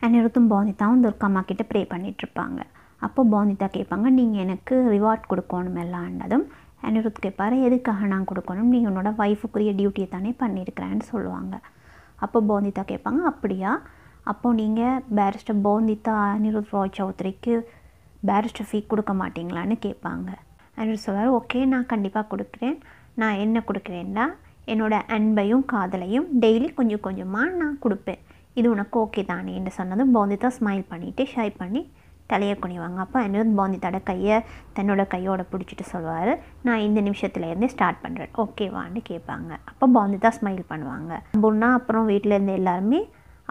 அனிருத்தும் போந்திதாவும் துர்கா அம்மா கிட்ட ப்ரே பண்ணிகிட்ருப்பாங்க. அப்போ போந்திதா கேட்பாங்க, நீங்கள் எனக்கு ரிவார்ட் கொடுக்கணும் எல்லாண்டதும். அனிருத் கேட்பார், எதுக்காக நான் கொடுக்கணும், நீ உன்னோட ஒய்ஃபுக்குரிய டியூட்டியை தானே பண்ணியிருக்கிறேன்னு சொல்லுவாங்க. அப்போ போந்திதா கேட்பாங்க, அப்படியா, அப்போது நீங்கள் பேரிஸ்டர் போந்திதா அனிருத் ராய் சௌத்ரிக்கு பேரிஸ்டர் ஃபீ கொடுக்க மாட்டிங்களான்னு கேட்பாங்க. அனிருத் சொல்வார், ஓகே நான் கண்டிப்பாக கொடுக்குறேன். நான் என்ன கொடுக்குறேன்னா என்னோடய அன்பையும் காதலையும் டெய்லி கொஞ்சம் கொஞ்சமாக நான் கொடுப்பேன். இது உனக்கு ஓகே தானேன்னு சொன்னதும் போந்திதா ஸ்மைல் பண்ணிவிட்டு ஷை பண்ணி தலையை குனிவாங்க. அப்போ அனிருத் போந்திதாவோட கையை தன்னோட கையோட பிடிச்சிட்டு சொல்வார், நான் இந்த நிமிஷத்துலேருந்தே ஸ்டார்ட் பண்ணுறேன், ஓகேவான்னு கேட்பாங்க. அப்போ போந்திதா ஸ்மைல் பண்ணுவாங்க. பொண்ணா அப்புறம் வீட்டிலேருந்து எல்லாருமே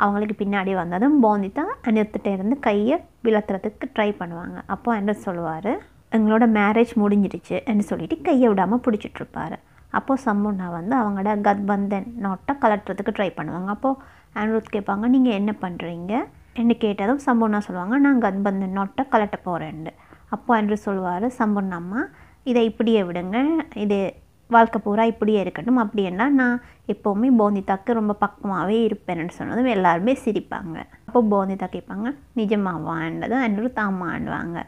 அவங்களுக்கு பின்னாடி வந்ததும் போந்திதா அனிருத்திட்ட இருந்து கையை விளத்துறதுக்கு ட்ரை பண்ணுவாங்க. அப்போ அனிருத் சொல்லுவார், எங்களோட மேரேஜ் முடிஞ்சிடுச்சுன்னு சொல்லிட்டு கையை விடாமல் பிடிச்சிட்ருப்பார். அப்போது சம்பூர்ணா வந்து அவங்களோட கத்பந்தன் நோட்டை கலட்டுறதுக்கு ட்ரை பண்ணுவாங்க. அப்போது அனிருத் கேட்பாங்க, நீங்கள் என்ன பண்ணுறீங்க என்று கேட்டதும் சம்பூர்ணா சொல்லுவாங்க, நான் கத்பந்தன் நோட்டை கலட்ட போகிறேன்னு. அப்போ அனிருத் சொல்லுவார், சம்பூர்ணா அம்மா இதை இப்படியே விடுங்க, இது வாழ்க்கை பூரா இப்படியே இருக்கட்டும், அப்படின்னா நான் எப்போவுமே போந்திதாக்கு ரொம்ப பக்கமாகவே இருப்பேன்னு சொன்னதும் எல்லாருமே சிரிப்பாங்க. அப்போது போந்திதா கேட்பாங்க, நிஜமாவான்றதும் அனிருத் ஆமாண்டுவாங்க.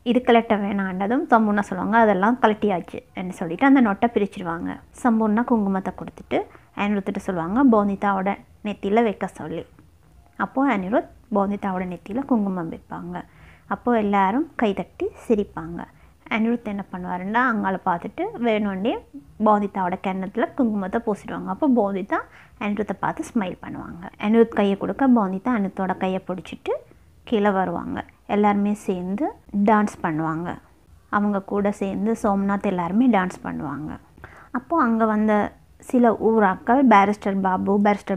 இது கலட்ட வேணாண்டதும் சம்பூர்ணா சொல்லுவாங்க, அதெல்லாம் கலட்டியாச்சுன்னு சொல்லிவிட்டு அந்த நோட்டை பிரிச்சுடுவாங்க. சம்பூர்ணா குங்குமத்தை கொடுத்துட்டு அனிருத்திட்ட சொல்லுவாங்க, போந்திதாவோட நெத்தியில் வைக்க சொல்லி. அப்போது அனிருத் போந்திதாவோட நெத்தியில் குங்குமம் வைப்பாங்க. அப்போது எல்லோரும் கைதட்டி சிரிப்பாங்க. அனிருத் என்ன பண்ணுவாருன்னா அங்கால பார்த்துட்டு வேணும்னே போந்திதாவோட கிண்ணத்தில் குங்குமத்தை பூசிடுவாங்க. அப்போ போந்திதா அனிருத்தை பார்த்து ஸ்மைல் பண்ணுவாங்க. அனிருத் கையை கொடுக்க போந்திதா அனிருத்தோட கையை பிடிச்சிட்டு கீழே வருவாங்க. எல்லாருமே சேர்ந்து டான்ஸ் பண்ணுவாங்க. அவங்க கூட சேர்ந்து சோம்நாத் எல்லாருமே டான்ஸ் பண்ணுவாங்க. அப்போது அங்கே வந்த சில ஊராக்கள் பேரிஸ்டர்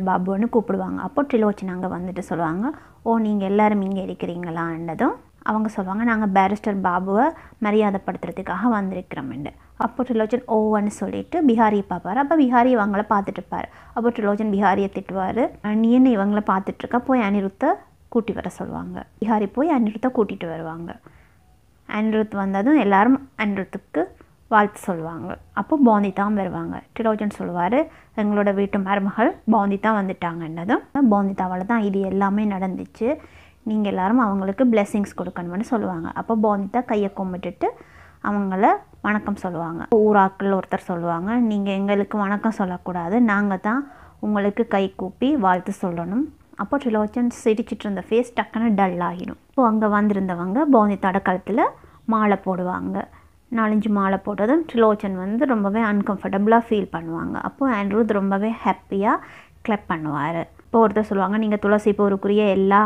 பாபுன்னு கூப்பிடுவாங்க. அப்போ ட்ரிலோச்சன் அங்கே வந்துட்டு சொல்லுவாங்க, ஓ நீங்கள் எல்லோரும் இங்கே இருக்கிறீங்களான்றதும் அவங்க சொல்லுவாங்க, நாங்கள் பேரிஸ்டர் பாபுவை மரியாதைப்படுத்துறதுக்காக வந்திருக்கிறோம்ண்டு. அப்போ ட்ரிலோச்சன் ஓவன்னு சொல்லிட்டு பிஹாரியை பார்ப்பார். அப்போ பிஹாரி இவங்களை பார்த்துட்டு இருப்பார். அப்போ ட்ரிலோச்சன் பிஹாரியை திட்டுவார், நீ என்ன இவங்களை பார்த்துட்ருக்கா, போய் அனிருத்தை கூட்டி வர சொல்லுவாங்க. பிஹாரி போய் அனிருத்தை கூட்டிகிட்டு வருவாங்க. அனிருத் வந்ததும் எல்லாரும் அனிருத்துக்கு வாழ்த்து சொல்லுவாங்க. அப்போ போந்திதாவும் வருவாங்க. ட்ரிலோச்சன் சொல்லுவார், எங்களோட வீட்டு மருமகள் போந்திதா வந்துட்டாங்கன்னதும் போந்திதாவால் தான் இது எல்லாமே நடந்துச்சு, நீங்கள் எல்லோரும் அவங்களுக்கு பிளெஸ்ஸிங்ஸ் கொடுக்கணும்னு சொல்லுவாங்க. அப்போ போந்திதா கையை கும்பிட்டுட்டு அவங்கள வணக்கம் சொல்லுவாங்க. ஊராக்கள் ஒருத்தர் சொல்லுவாங்க, நீங்கள் எங்களுக்கு வணக்கம் சொல்லக்கூடாது, நாங்கள் தான் உங்களுக்கு கை கூப்பி வாழ்த்து சொல்லணும். அப்போ ட்ரிலோச்சன் சிரிச்சிட்டு இருந்த ஃபேஸ் டக்குன்னு டல் ஆகிடும். இப்போ அங்கே வந்திருந்தவங்க போந்திதாவோட கழுத்தில் மாலை போடுவாங்க. 4-5 மாலை போட்டதும் ட்ரிலோச்சன் வந்து ரொம்பவே அன்கம்ஃபர்டபுளாக ஃபீல் பண்ணுவாங்க. அப்போது அனிருத் ரொம்பவே ஹாப்பியாக கிளப் பண்ணுவார். இப்போ ஒருத்தர் சொல்லுவாங்க, நீங்கள் துளசி போருக்குரிய எல்லா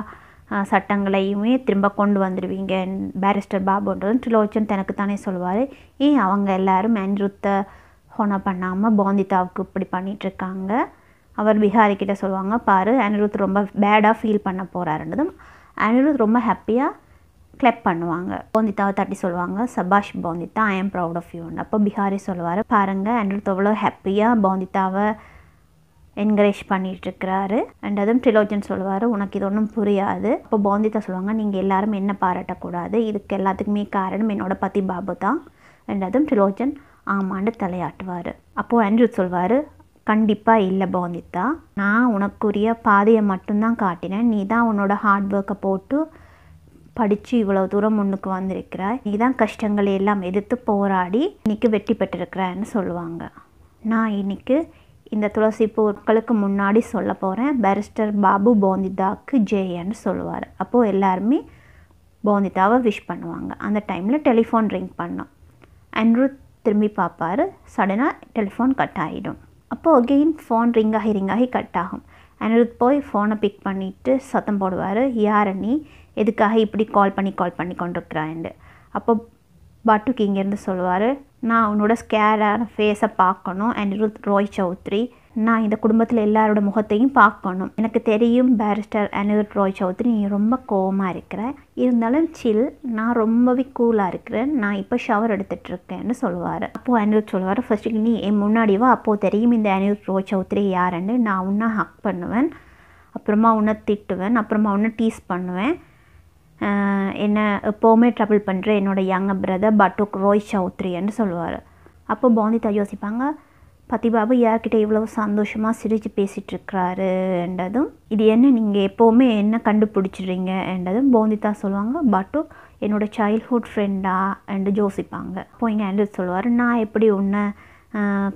சட்டங்களையுமே திரும்ப கொண்டு வந்துடுவீங்க பேரிஸ்டர் பாபுன்றதும் ட்ரிலோச்சன் தனக்கு தானே சொல்லுவார், ஏன் அவங்க எல்லோரும் அனிருத்தை ஹோனர் பண்ணாமல் போந்திதாவுக்கு இப்படி பண்ணிகிட்ருக்காங்க. அவர் பிஹாரிக்கிட்ட சொல்லுவாங்க, பாரு அனிருத் ரொம்ப பேடாக ஃபீல் பண்ண போகிறாருன்றதும் அனிருத் ரொம்ப ஹாப்பியாக கிளப் பண்ணுவாங்க. போந்திதாவை தட்டி சொல்லுவாங்க, சபாஷ் போந்திதா, ஐ ஆம் ப்ரவுட் ஆஃப் யூன்னு. அப்போ பிஹாரி சொல்லுவார், பாருங்கள் அனிருத் அவ்வளோ ஹாப்பியாக போந்திதாவை என்கரேஜ் பண்ணிகிட்ருக்கிறாரு. அண்ட் அதுவும் ட்ரிலோச்சன் சொல்லுவார், உனக்கு இது ஒன்றும் புரியாது. அப்போ போந்திதா சொல்லுவாங்க, நீங்கள் எல்லாரும் என்ன பாராட்டக்கூடாது, இதுக்கு எல்லாத்துக்குமே காரணம் என்னோட பதி பாபு தான். அண்ட் அதுவும் ட்ரிலோச்சன் ஆமாண்டு தலையாட்டுவார். அப்போது அனிருத் சொல்வார், கண்டிப்பாக இல்லை போந்திதா, நான் உனக்குரிய பாதையை மட்டும்தான் காட்டினேன், நீ தான் உன்னோட ஹார்ட் ஒர்க்கை போட்டு படித்து இவ்வளோ தூரம் முன்னுக்கு வந்திருக்கிறாய், நீ தான் கஷ்டங்களை எல்லாம் எதிர்த்து போராடி இன்றைக்கி வெற்றி பெற்றிருக்கிறான்னு சொல்லுவாங்க. நான் இன்றைக்கி இந்த துளசி பொருட்களுக்கு முன்னாடி சொல்ல போகிறேன், பேரிஸ்டர் பாபு போந்திதாவுக்கு ஜெயன்னு சொல்லுவார். அப்போது எல்லாருமே போந்திதாவை விஷ் பண்ணுவாங்க. அந்த டைமில் டெலிஃபோன் ரிங் பண்ணோம். அனிருத் திரும்பி பார்ப்பார், சடனாக டெலிஃபோன் கட் ஆகிடும். அப்போது அகெயின் ஃபோன் ரிங் ஆகி கட் ஆகும். அனிருத் போய் ஃபோனை பிக் பண்ணிவிட்டு சத்தம் போடுவார், யார் நீ, எதுக்காக இப்படி கால் பண்ணி கொண்டிருக்கிறாண்டு. அப்போ பட்டுக்கு இங்கேருந்து சொல்லுவார், நான் உன்னோட ஸ்கேரான ஃபேஸை பார்க்கணும் அனிருத் ராய் சௌத்ரி, நான் இந்த குடும்பத்தில் எல்லாரோட முகத்தையும் பார்க்கணும். எனக்கு தெரியும் பேரிஸ்டர் அனிருத் ராய் சௌத்ரி, நீ ரொம்ப கோவமாக இருக்கிற, இருந்தாலும் சில், நான் ரொம்பவே கூலாக இருக்கிறேன், நான் இப்போ ஷவர் எடுத்துகிட்ருக்கேன்னு சொல்லுவார். அப்போது அனிருத் சொல்லுவார், ஃபர்ஸ்ட்டு நீ என் முன்னாடி வா, அப்போது தெரியும் இந்த அனிருத் ராய் சௌத்ரி யாருன்னு, நான் உன்னை ஹக் பண்ணுவேன், அப்புறமா உன்னை திட்டுவேன், அப்புறமா உன்னை டீஸ் பண்ணுவேன், என்ன எப்போவுமே ட்ரபிள் பண்ணுற என்னோடய யங் பிரதர் பட்டுக் ராய் சௌத்ரின்னு சொல்லுவார். அப்போ போந்திதா யோசிப்பாங்க, பத்திபாபு யார்கிட்ட இவ்வளவு சந்தோஷமாக சிரித்து பேசிகிட்ருக்கிறாருன்றதும் இது என்ன நீங்கள் எப்போவுமே என்ன கண்டுபிடிச்சிடுறீங்க என்றதும் போந்திதா சொல்லுவாங்க பட்டு என்னோடய சைல்ட்ஹுட் ஃப்ரெண்டா என்று யோசிப்பாங்க. அப்போ இங்கே அனிருத் சொல்லுவார் நான் எப்படி உன்னை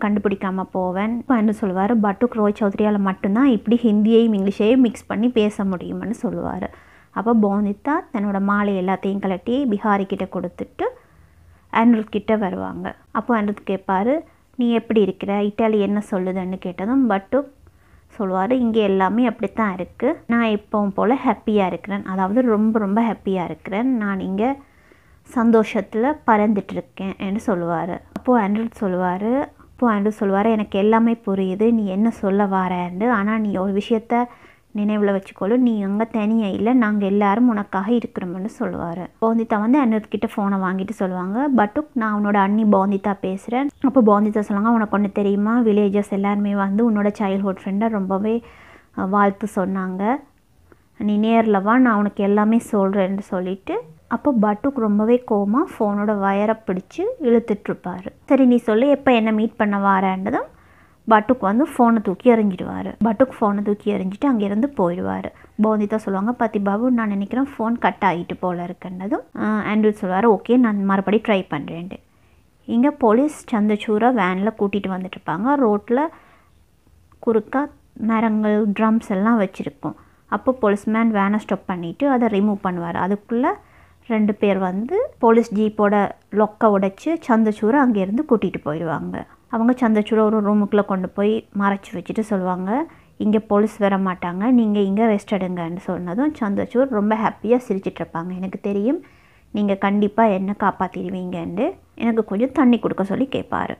கண்டுபிடிக்காமல் போவேன். இப்போ என்ன சொல்லுவார் பட்டுக் ரோய் சௌத்ரியால் மட்டும்தான் இப்படி ஹிந்தியையும் இங்கிலீஷையும் மிக்ஸ் பண்ணி பேச முடியும்னு சொல்லுவார். அப்போ போந்திதா தன்னோட மாலை எல்லாத்தையும் கலட்டி பிஹாரிக்கிட்ட கொடுத்துட்டு அனிருத் கிட்ட வருவாங்க. அப்போ அனிருத் கேட்பார் நீ எப்படி இருக்கிற, இட்டாலி என்ன சொல்லுதுன்னு கேட்டதும் பட்டு சொல்லுவார் இங்கே எல்லாமே அப்படித்தான் இருக்குது, நான் எப்பவும் போல் ஹாப்பியாக இருக்கிறேன், அதாவது ரொம்ப ரொம்ப ஹாப்பியாக இருக்கிறேன், நான் இங்கே சந்தோஷத்தில் பறந்துட்டுருக்கேன் என்று சொல்லுவார். அப்போது அனிருத் சொல்லுவார் எனக்கு எல்லாமே புரியுது நீ என்ன சொல்ல வரேன்னு, ஆனால் நீ ஒரு விஷயத்த நினைவில் வச்சுக்கொள்ளு, நீ அங்கே தனியாக இல்லை, நாங்கள் எல்லாரும் உனக்காக இருக்கிறோம்னு சொல்லுவார். போந்திதா அனிருத் கிட்ட ஃபோனை வாங்கிட்டு சொல்லுவாங்க பட்டுக் நான் உன்னோட அண்ணி போந்திதா பேசுகிறேன். அப்போ போந்திதா சொல்லுவாங்க உனக்கு ஒன்று தெரியுமா, வில்லேஜஸ் எல்லாருமே உன்னோட சைல்ட்ஹுட் ஃப்ரெண்டை ரொம்பவே வாழ்த்து சொன்னாங்க, நீ நேரில் வா நான் உனக்கு எல்லாமே சொல்கிறேன்னு சொல்லிட்டு அப்போ பட்டுக் ரொம்பவே கோவமாக ஃபோனோட வயரை பிடிச்சி இழுத்துட்ருப்பார். சரி நீ சொல்லி எப்போ என்ன மீட் பண்ண வாரேன்றதும் பட்டுக் ஃபோனை தூக்கி எறிஞ்சிடுவார். பட்டுக் ஃபோனை தூக்கி எறிஞ்சிட்டு அங்கேருந்து போயிடுவார். போந்திதா சொல்லுவாங்க பத்திபாபு நான் நினைக்கிறேன் ஃபோன் கட் ஆகிட்டு போல் இருக்குன்னதும் அனிருத் சொல்லுவார் ஓகே நான் மறுபடியும் ட்ரை பண்ணுறேன்ட்டு. இங்கே போலீஸ் சந்திரசூரை வேனில் கூட்டிகிட்டு வந்துட்டுருப்பாங்க. ரோட்டில் குறுக்கா மரங்கள் ட்ரம்ஸ் எல்லாம் வச்சுருக்கோம். அப்போ போலீஸ்மேன் வேனை ஸ்டாப் பண்ணிவிட்டு அதை ரிமூவ் பண்ணுவார். அதுக்குள்ளே 2 பேர் போலீஸ் ஜீப்போட லொக்கை உடைச்சி சந்திரசூரை அங்கேருந்து கூட்டிகிட்டு போயிடுவாங்க. அவங்க சந்திரசூரை ஒரு ரூமுக்குள்ளே கொண்டு போய் மறைச்சி வச்சுட்டு சொல்லுவாங்க இங்கே போலீஸ் வர மாட்டாங்க, நீங்கள் இங்கே ரெஸ்ட் எடுங்கன்னு சொன்னதும் சந்திரசூர் ரொம்ப ஹாப்பியாக சிரிச்சிட்ருப்பாங்க. எனக்கு தெரியும் நீங்கள் கண்டிப்பாக என்ன காப்பாற்றிடுவீங்கன்னு, எனக்கு கொஞ்சம் தண்ணி கொடுக்க சொல்லி கேட்பார்.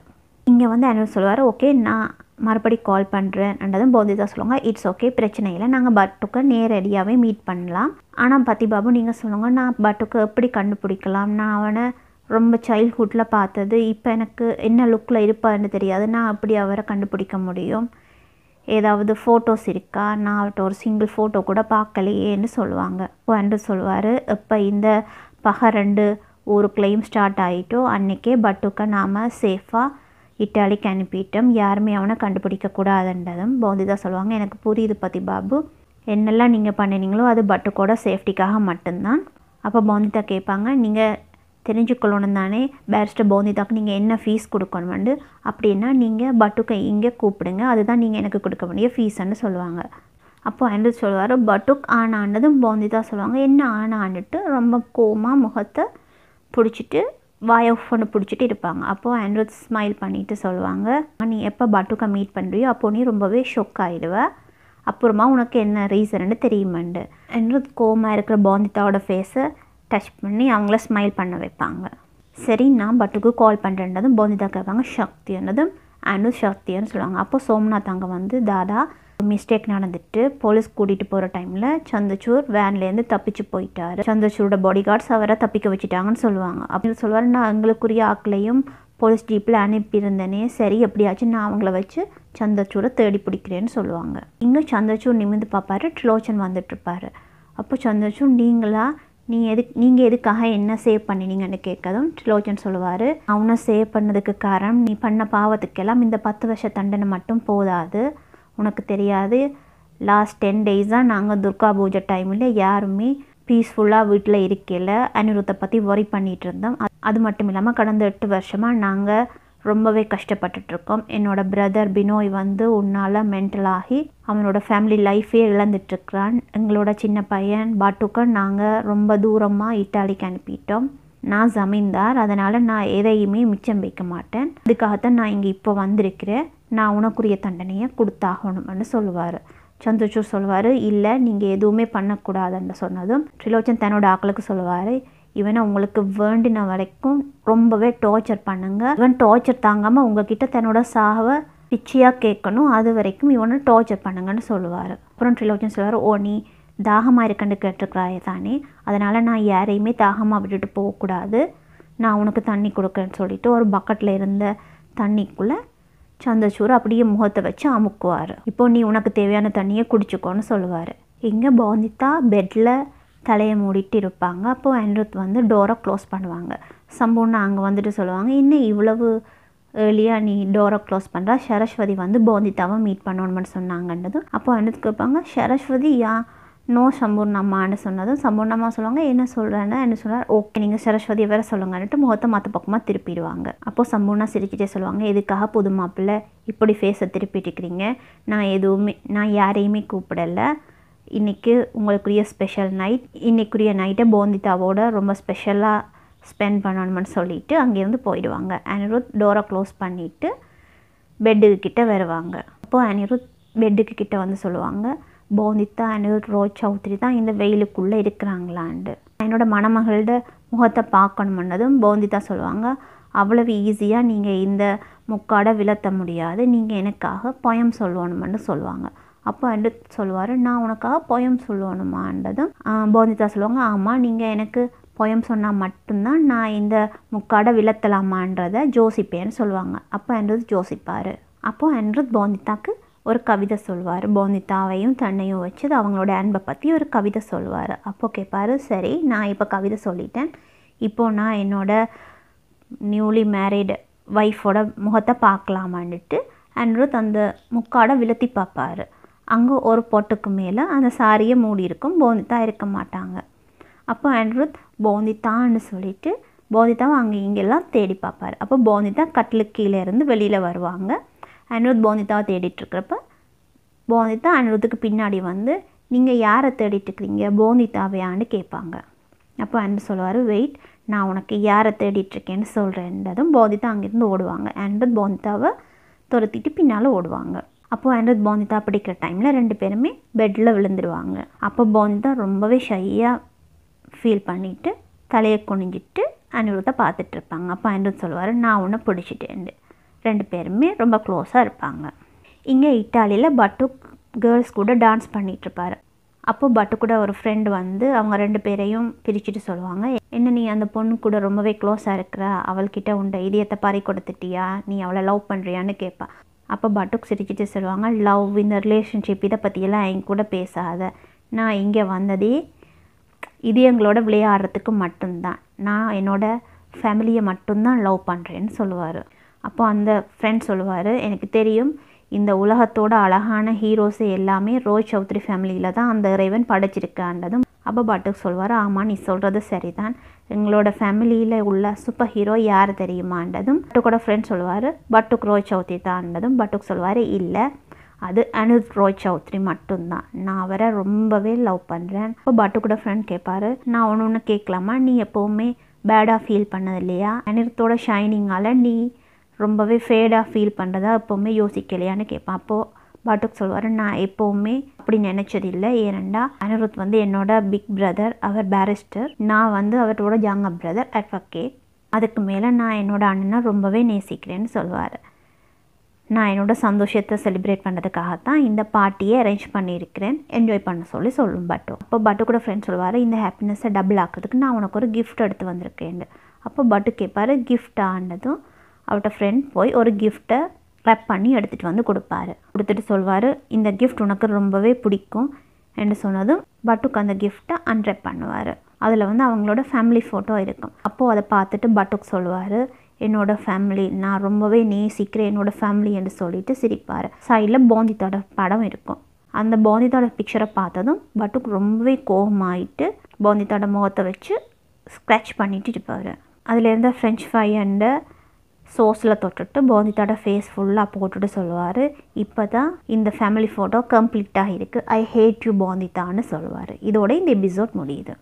இங்கே அனிருத் சொல்லுவார் ஓகே நான் மறுபடி கால் பண்ணுறேன்றதும் போந்திதா சொல்லுவாங்க இட்ஸ் ஓகே பிரச்சனை இல்லை, நாங்கள் பட்டுக்கை நேரடியாகவே மீட் பண்ணலாம், ஆனால் பத்திபாபு நீங்கள் சொல்லுங்கள் நான் பட்டுக்கை எப்படி கண்டுபிடிக்கலாம், நான் அவனை ரொம்ப சைல்ட்ஹுட்டில் பார்த்தது, இப்போ எனக்கு என்ன லுக்கில் இருப்பான்னு தெரியாது, நான் அப்படி அவரை கண்டுபிடிக்க முடியும், ஏதாவது ஃபோட்டோஸ் இருக்கா, நான் அவர்கிட்ட ஒரு சிங்கிள் ஃபோட்டோ கூட பார்க்கலையேன்னு சொல்லுவாங்க. இப்போ அனிருத் சொல்லுவார் இப்போ இந்த பகை 2 ஊருக்குள்ளேயும் ஸ்டார்ட் ஆகிட்டோ அன்றைக்கே பட்டுக்கை நாம் சேஃபாக இட்டாலிக்கு அனுப்பிட்டோம், யாருமே அவனை கண்டுபிடிக்கக்கூடாதுன்றதும் போந்திதா சொல்லுவாங்க எனக்கு புரியுது பத்திபாபு, என்னெல்லாம் நீங்கள் பண்ணினீங்களோ அது பட்டுக்கோட சேஃப்டிக்காக மட்டும்தான். அப்போ போந்திதா கேட்பாங்க நீங்கள் தெரிஞ்சுக்கொள்ளணும் தானே பேரிஸ்டர் போந்திதாக்கு நீங்கள் என்ன ஃபீஸ் கொடுக்கணுமெண்டு, அப்படின்னா நீங்கள் பட்டுக்கை இங்கே கூப்பிடுங்க, அதுதான் நீங்கள் எனக்கு கொடுக்க வேண்டிய ஃபீஸ்ன்னு சொல்லுவாங்க. அப்போ அனிருத் சொல்லுவார் பட்டுக் ஆனான்றதும் போந்திதா சொல்லுவாங்க என்ன ஆனான்னுட்டு ரொம்ப கோவமாக முகத்தை பிடிச்சிட்டு வாயை ஃபோனை பிடிச்சிட்டு இருப்பாங்க. அப்போது அனிருத் ஸ்மைல் பண்ணிவிட்டு சொல்லுவாங்க நீ எப்போ பட்டுக்கை மீட் பண்ணுறியோ அப்போது நீ ரொம்பவே ஷொக் ஆகிடுவ, அப்புறமா உனக்கு என்ன ரீசன்னு தெரியுமாண்டு. அனிருத் கோவமாக இருக்கிற போந்திதாவோட ஃபேஸை டச் பண்ணி அவங்கள ஸ்மைல் பண்ண வைப்பாங்க. சரி நான் பட்டுக்கு கால் பண்ணுறேன்றதும் போந்திதா கேட்பாங்க சக்தின்னதும் அனிருத் சக்தின்னு சொல்லுவாங்க. அப்போ சோம்நாத் அங்கே தாதா மிஸ்டேக் நடந்துட்டு போலீஸ் கூட்டிகிட்டு போகிற டைமில் சந்திரசூர் வேன்லேருந்து தப்பிச்சு போயிட்டார், சந்திரசூரோட பாடி கார்ட்ஸ் அவரை தப்பிக்க வச்சுட்டாங்கன்னு சொல்லுவாங்க. அப்படின்னு சொல்லுவார் நான் எங்களுக்குரிய ஆக்களையும் போலீஸ் ஜீப்பில் அனுப்பியிருந்தேனே, சரி எப்படியாச்சும் நான் அவங்கள வச்சு சந்திரசூரை தேடி பிடிக்கிறேன்னு சொல்லுவாங்க. இங்கே சந்திரசூர் நிமிர்ந்து பார்ப்பாரு, ட்ரிலோச்சன் வந்துட்டுருப்பார். அப்போ சந்திரசூர் நீங்கள் எதுக்காக என்ன சேவ் பண்ணினீங்கன்னு கேட்கதும் ட்ரிலோச்சன் சொல்லுவார் அவனை சேவ் பண்ணதுக்கு காரணம் நீ பண்ண பாவத்துக்கெல்லாம் இந்த 10 வருஷ தண்டனை மட்டும் போதாது, உனக்கு தெரியாது லாஸ்ட் 10 டேஸாக நாங்கள் துர்கா பூஜை டைமில் யாருமே பீஸ்ஃபுல்லாக வீட்டில் இருக்கல அனிருத்தை பற்றி ஒரி பண்ணிகிட்டு இருந்தோம், அது மட்டும் இல்லாமல் கடந்த 8 வருஷமாக நாங்கள் ரொம்பவே கஷ்டப்பட்டுட்ருக்கோம், என்னோடய பிரதர் பினோய் உன்னால் மென்டலாகி அவனோட ஃபேமிலி லைஃபே இழந்துட்டுருக்கிறான், எங்களோட சின்ன பையன் பாட்டுக்கு நாங்கள் ரொம்ப தூரமாக இட்டாலிக்கு அனுப்பிட்டோம், நான் ஜமீன்தார் அதனால் நான் எதையுமே மிச்சம் வைக்க மாட்டேன், அதுக்காகத்தான் நான் இங்கே இப்போ வந்திருக்கிறேன், நான் உனக்குரிய தண்டனையை கொடுத்தாகணும்னு சொல்லுவார். சந்திரசூர் சொல்லுவார் இல்லை நீங்கள் எதுவுமே பண்ணக்கூடாதுன்னு சொன்னதும் ட்ரிலோச்சன் தன்னோட ஆக்களுக்கு சொல்லுவார் இவனை உங்களுக்கு வேண்டின வரைக்கும் ரொம்பவே டார்ச்சர் பண்ணுங்க, இவன் டார்ச்சர் தாங்காமல் உங்ககிட்ட தன்னோட சாவை பிச்சையாக கேட்கணும், அது வரைக்கும் இவனை டார்ச்சர் பண்ணுங்கன்னு சொல்லுவார். அப்புறம் ட்ரிலோச்சன் சொல்லுவார் ஓ நீ தாகமாக இருக்கண்டு கேட்டிருக்கிறாயே தானே, அதனால் நான் யாரையுமே தாகமாக விட்டுட்டு போகக்கூடாது, நான் உனக்கு தண்ணி கொடுக்குறேன்னு சொல்லிட்டு ஒரு பக்கெட்டில் இருந்த தண்ணிக்குள்ளே சந்திரசூர் அப்படியே முகத்தை வச்சு அமுக்குவார். இப்போ நீ உனக்கு தேவையான தண்ணியை குடிச்சுக்கோன்னு சொல்லுவார். இங்கே போந்திதா பெட்டில் தலையை மூடிட்டு இருப்பாங்க. அப்போது அனிருத் டோரை க்ளோஸ் பண்ணுவாங்க. சம்பூர்ணா அங்கே சொல்லுவாங்க இன்னும் இவ்வளவு ஏர்லியாக நீ டோரை க்ளோஸ் பண்ணுறா, சரஸ்வதி வந்து போந்திதாவை மீட் பண்ணணும்னு சொன்னாங்கன்றதும். அப்போ அனிருத் கேட்பாங்க, சரஸ்வதி நோ சம்பூர்ணம்மான்னு சொன்னதும் சம்பூர்ணம்மா சொல்லுவாங்க, என்ன சொல்கிறேன்னா என்ன சொல்கிறார், ஓகே நீங்கள் சரஸ்வதியை வேறு சொல்லுங்கன்னுட்டு முகத்தை மற்ற பக்கமாக திருப்பிடுவாங்க. அப்போது சம்பூர்ணா சிரிச்சிட்டே சொல்லுவாங்க, எதுக்காக புது மாப்பிள்ளை இப்படி ஃபேஸை திருப்பிட்டுக்கிறீங்க, நான் யாரையுமே கூப்பிடலை, இன்றைக்கி உங்களுக்குரிய ஸ்பெஷல் நைட், இன்றைக்குரிய நைட்டை போந்திதாவோட ரொம்ப ஸ்பெஷலாக ஸ்பெண்ட் பண்ணணும்னு சொல்லிவிட்டு அங்கேருந்து போயிடுவாங்க. அனிருத் டோரை க்ளோஸ் பண்ணிவிட்டு பெட்டுக்கு கிட்டே வருவாங்க. அப்போது அனிருத் பெட்டுக்கு கிட்டே வந்து சொல்லுவாங்க, போந்திதா அனிருத் ரோஹித் சௌத்ரி தான் இந்த வெயிலுக்குள்ளே இருக்கிறாங்களான்ட்டு. என்னோட மணமகளோட முகத்தை பார்க்கணும்னதும் போந்திதா சொல்லுவாங்க, அவ்வளவு ஈஸியாக நீங்கள் இந்த முக்காடை விளத்த முடியாது, நீங்கள் எனக்காக பொயம் சொல்லணும்னு சொல்லுவாங்க. அப்போ அனிருத் சொல்லுவார், நான் உனக்காக பொயம் சொல்லணுமான்றதும் போந்திதா சொல்லுவாங்க, ஆமாம் நீங்கள் எனக்கு பொயம் சொன்னால் மட்டும்தான் நான் இந்த முக்காடை விளத்தலாமான்றதை ஜோசிப்பேன்னு சொல்லுவாங்க. அப்போ அனிருத் ஜோசிப்பார். அப்போது அனிருத் போந்திதாக்கு ஒரு கவிதை சொல்வார். போந்திதாவையும் தன்னையும் வச்சு அவங்களோட அன்பை பற்றி ஒரு கவிதை சொல்வார். அப்போது கேட்பார், சரி நான் இப்போ கவிதை சொல்லிட்டேன், இப்போது நான் என்னோடய நியூலி மேரிடு ஒய்ஃபோட முகத்தை பார்க்கலாமான்ட்டு அனிருத் அந்த முக்காடை விளத்தி பார்ப்பார். அங்கே ஒரு பொட்டுக்கு மேலே அந்த சாரியை மூடி இருக்கும், போந்திதா இருக்க மாட்டாங்க. அப்போ அனிருத் போந்திதான்னு சொல்லிவிட்டு போந்திதாவை அங்கே இங்கெல்லாம் தேடி பார்ப்பார். அப்போ போந்திதா கட்டிலுக்கு கீழே இருந்து வெளியில் வருவாங்க. அனிருத் போந்திதாவை தேடிட்டுருக்கிறப்ப போந்திதா அனிருத்துக்கு பின்னாடி வந்து, நீங்கள் யாரை தேடிட்டுருக்கிறீங்க, போந்திதாவையான்னு கேட்பாங்க. அப்போ அனிருத் சொல்லுவார், வெயிட் நான் உனக்கு யாரை தேடிட்டுருக்கேன்னு சொல்கிறேன்றதும் போந்திதா அங்கேருந்து ஓடுவாங்க. அனிருத் போந்திதாவை துரத்திட்டு பின்னால் ஓடுவாங்க. அப்போது அனிருத் போந்திதா பிடிக்கிற டைமில் 2 பேருமே பெட்டில் விழுந்துருவாங்க. அப்போ போந்திதா ரொம்பவே ஷையாக ஃபீல் பண்ணிவிட்டு தலையை குனிஞ்சிட்டு அனிருத்தை பார்த்துட்ருப்பாங்க. அப்போ அனிருத் சொல்லுவார், நான் உன்னை பிடிச்சிட்டேன்னு. 2 பேருமே ரொம்ப க்ளோஸாக இருப்பாங்க. இங்கே இட்டாலியில் பட்டு கேர்ள்ஸ் கூட டான்ஸ் பண்ணிகிட்ருப்பார். அப்போது பட்டு கூட ஒரு ஃப்ரெண்டு வந்து அவங்க 2 பேரையும் பிரிச்சுட்டு சொல்லுவாங்க, என்ன நீ அந்த பொண்ணு கூட ரொம்பவே க்ளோஸாக இருக்கிற, அவள்கிட்ட உண்ட இதயத்தை பறி கொடுத்துட்டியா, நீ அவளை லவ் பண்ணுறியான்னு கேட்பா. அப்போ பட்டுக்கு சிரிச்சிட்டு சொல்லுவாங்க, லவ் இந்த ரிலேஷன்ஷிப் இதை பற்றியெல்லாம் என் கூட பேசாத, நான் இங்கே வந்ததே இதயங்களோட விளையாடுறதுக்கு மட்டும்தான், நான் என்னோடய ஃபேமிலியை மட்டும்தான் லவ் பண்ணுறேன்னு சொல்லுவார். அப்போ அந்த ஃப்ரெண்ட் சொல்லுவார், எனக்கு தெரியும் இந்த உலகத்தோட அழகான ஹீரோஸு எல்லாமே ரோஹித் சௌத்ரி ஃபேமிலியில் தான் அந்த இறைவன் படைச்சிருக்கான்றதும். அப்போ பட்டுக்கு சொல்வார், ஆமாம் நீ சொல்கிறது சரிதான், எங்களோட ஃபேமிலியில் உள்ள சூப்பர் ஹீரோ யார் தெரியுமான்றதும். பட்டுக்கோட ஃப்ரெண்ட் சொல்லுவார், பட்டுக்கு ரோஹித் சௌத்ரி தான்றதும். பட்டுக்கு சொல்வார், இல்லை அது அனிருத் ரோஹித் சௌத்ரி மட்டும்தான், நான் அவரை ரொம்பவே லவ் பண்ணுறேன். இப்போ பட்டுக்கூட ஃப்ரெண்ட் கேட்பார், நான் ஒன்று கேட்கலாமா, நீ எப்போவுமே பேடாக ஃபீல் பண்ணது இல்லையா, அனிருத்தோட ஷைனிங்கால் நீ ரொம்பவே ஃபேடாக ஃபீல் பண்ணுறதா எப்போவுமே யோசிக்கலையான்னு கேட்பான். அப்போது பட்டுக்கு சொல்வார், நான் எப்போவுமே அப்படி நினச்சதில்லை, ஏனண்டா அனிருத் வந்து என்னோட பிக் பிரதர், அவர் பேரிஸ்டர், நான் வந்து அவரோட யங்கர் பிரதர் அட்வொகேட், அதுக்கு மேலே நான் என்னோட அண்ணனை ரொம்பவே நேசிக்கிறேன்னு சொல்லுவார். நான் என்னோட சந்தோஷத்தை செலிப்ரேட் பண்ணுறதுக்காகத்தான் இந்த பார்ட்டியை அரேஞ்ச் பண்ணியிருக்கிறேன், என்ஜாய் பண்ண சொல்லும் பட்டு. அப்போ பட்டு கூட ஃப்ரெண்ட் சொல்லுவார், இந்த ஹாப்பினஸை டபுள் ஆக்கிறதுக்கு நான் உனக்கு ஒரு கிஃப்ட் எடுத்து வந்திருக்கேன். அப்போ பட்டு கேட்பார், கிஃப்டானதும் அவர்கிட்ட ஃப்ரெண்ட் போய் ஒரு கிஃப்ட்டை ரேப் பண்ணி எடுத்துகிட்டு வந்து கொடுத்துட்டு சொல்வார், இந்த கிஃப்ட் உனக்கு ரொம்பவே பிடிக்கும் என்று சொன்னதும் பட்டுக்கு அந்த கிஃப்ட்டை அன்ரேப் பண்ணுவார். அதில் வந்து அவங்களோட ஃபேமிலி ஃபோட்டோ இருக்கும். அப்போது அதை பார்த்துட்டு பட்டுக்கு சொல்லுவார், என்னோடய ஃபேமிலி, நான் ரொம்பவே நேசிக்கிறேன் என்னோடய ஃபேமிலி என்று சொல்லிட்டு சிரிப்பார். சைடில் போந்திதாவோட படம் இருக்கும். அந்த போந்திதாவோட பிக்சரை பார்த்ததும் பட்டுக்கு ரொம்பவே கோபமாயிட்டு போந்திதாவோட முகத்தை வச்சு ஸ்க்ராட்ச் பண்ணிட்டு இருப்பார். அதில் இருந்த ஃப்ரெஞ்ச் ஃப்ரை அண்ட் சோஸில் தொட்டுட்டு போந்திதாவோட ஃபேஸ் ஃபுல்லாக போட்டுட்டு சொல்லுவார், இப்போ தான் இந்த ஃபேமிலி ஃபோட்டோ கம்ப்ளீட்டாக இருக்குது, ஐ ஹேட் யூ போந்திதான்னு சொல்லுவார். இதோட இந்த எபிசோட் முடியுது.